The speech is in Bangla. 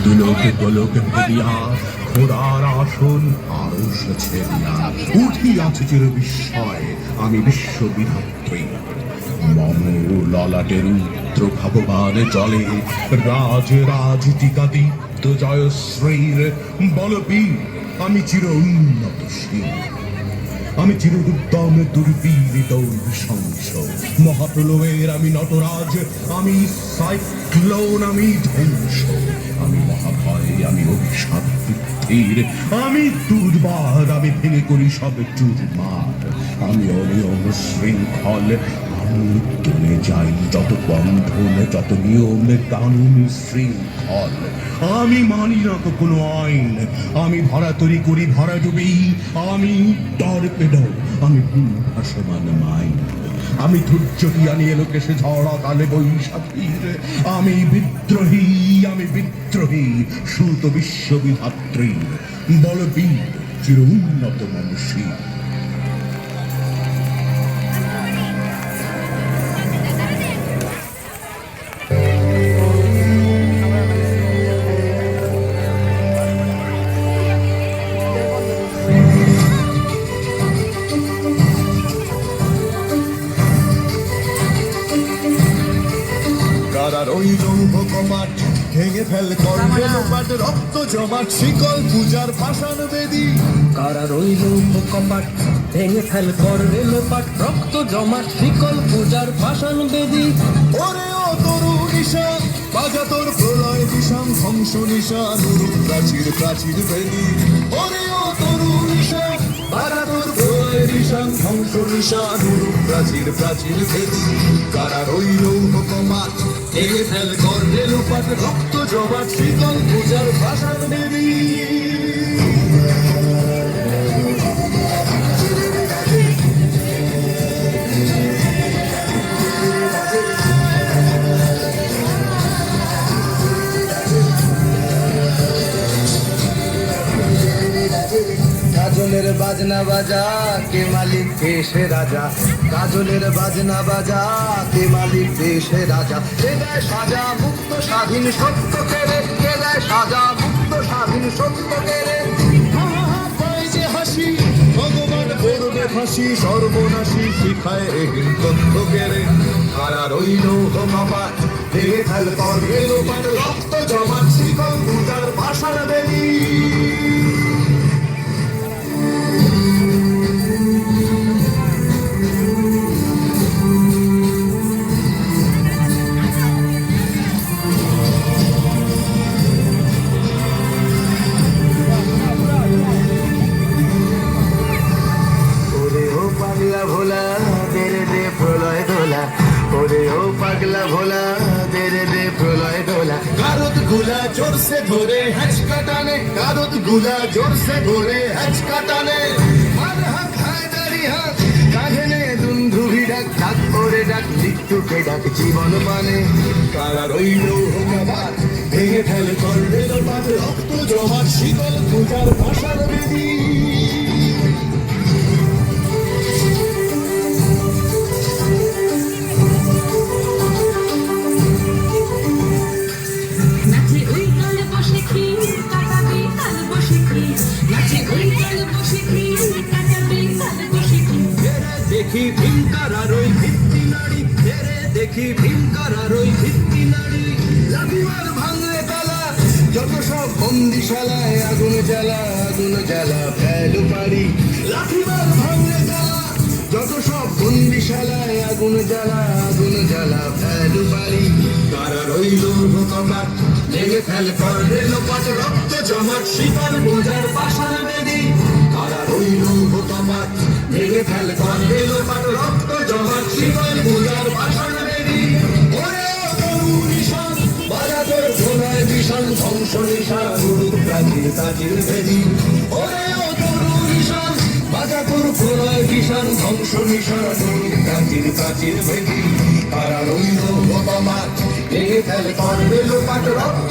দুলোকে গোলকে ভেদিয়া খোদার আসন আরশ ছেড়িয়া উঠিয়াছে চির বিস্ময় আমি বিশ্ববিধাত্রী মম ললাটের উত্র ভগবান জলে রাজ রাজ টিকা দীপ্ত জয়শ্রীর বলবীর আমি চির উন্নত শির আমি চির দুর্দম দুর্বীরিত নৃশংস মহাপ্রলয়ের আমি নটরাজ আমি সাইক্লোন আমি ধ্বংস আমি মহাভয় আমি অভিশাপ বৃদ্ধির আমি দুর্বার আমি ভেঙে করি সব চুরমার আমি অনিয়ম শৃঙ্খল আমি তুলে যাই যত বন্ধন যত নিয়ম কানুন শৃঙ্খল আমি মানি না তো কোনো আইন আমি ভরা তৈরি করি ভরা ডুবি আমি টর্পেডো আমি ভাসমান মাইন আমি ধৈর্যটি আনিয়ে লোকেশে ঝড়া কালে বৈশাখীর আমি বিদ্রোহী সুত বিশ্ববিধাত্রীর বলবীর চির উন্নত মনুষ্যীর ওই লৌহ কমাট ভেঙে ফেল করবে লোপাট রক্ত জমাট শিকল পূজার পাষাণ বেদী কারার ওই লৌহ কপাট ভেঙে ফেল করবে লোপাট রক্ত জমাট শিকল পূজার পাষাণ বেদী ওরে ও তরু নিশা বাজা তোর প্রলয় দিশাম ধ্বংস নিশা নুরুপ প্রাচীর প্রাচীর বেদী ওরে ও তরু নিশা বাজা তোর প্রলয় দিশাম ধ্বংস নিশা নুরুপ প্রাচীর প্রাচীর বেদী কারার ওই লৌহ কমাট ভেঙে ফেল করবে লোপাট রক্ত জমাট শিকল পূজার পাষাণ বেদী কাজলের বাজনা বাজা কে মালিক দেশে রাজা কাজলের বাজনা বাজা কে মালিক দেশে রাজা কে দেয় সাজা মুক্ত স্বাধীন সত্য কেড়ে কে দেয় সাজা মুক্ত স্বাধীন সত্য কেড়ে পায় যে হাসি ভগবান করবে ফাঁসি সর্বনাশী শিখায় এহীন তথ্য কেড়ে কারা রইল কপাট ভেঙে ফেল করবে লোপাট রক্ত জমাট শিকল পূজার পাষাণ বেদী भोला तेरे दे प्रलय डोला ओरे ओ पागला भोला तेरे दे प्रलय डोला কারত গুলা জোর সে ধরে হ্যাচকা টানে কারত গুলা জোর সে ধরে হ্যাচকা টানে মার হাত হায়দারি হাত কাঁধে নে দুন্ধুভি ডাক ডাক ওরে ডাক মৃত্যুকে ডাক জীবন মানে কারা রইল কপাট ভেঙে ফেল করবে লোপাট রক্ত জমাট শিকল পূজার পাষাণ বেদী দেখি ভীমকার ওই ভিত্তি নারী তেরে দেখি ভীমকার ওই ভিত্তি নারী লাঠিমার ভাঙলে তালা যত সব বন্দিশালায় আগুন জ্বালা ফেলু পারি লাঠিমার ভাঙলে তালা যত সব বন্দিশালায় আগুন জ্বালা ফেলু পারি কারা রইল কপাট ভেঙে ফেল করবে লোপাট রক্ত জমাট শিকল পূজার পাষাণ বেদী কারা রইল কপাট ভেঙে ফেল করবে লোপাট রক্ত জমাট শিকল পূজার পাষাণ বেদী ওরে ও তরু নিশান বাজা তোর প্রলয় দিশান ধ্বংস নিশান নুরুপ প্রাচীর প্রাচীর বেদী ওরে ও তরু নিশান বাজা তোর প্রলয় দিশান ধ্বংস নিশান নুরুপ প্রাচীর প্রাচীর বেদী কারা রইল কপাট ভেঙে ফেল করবে লোপাট রক্ত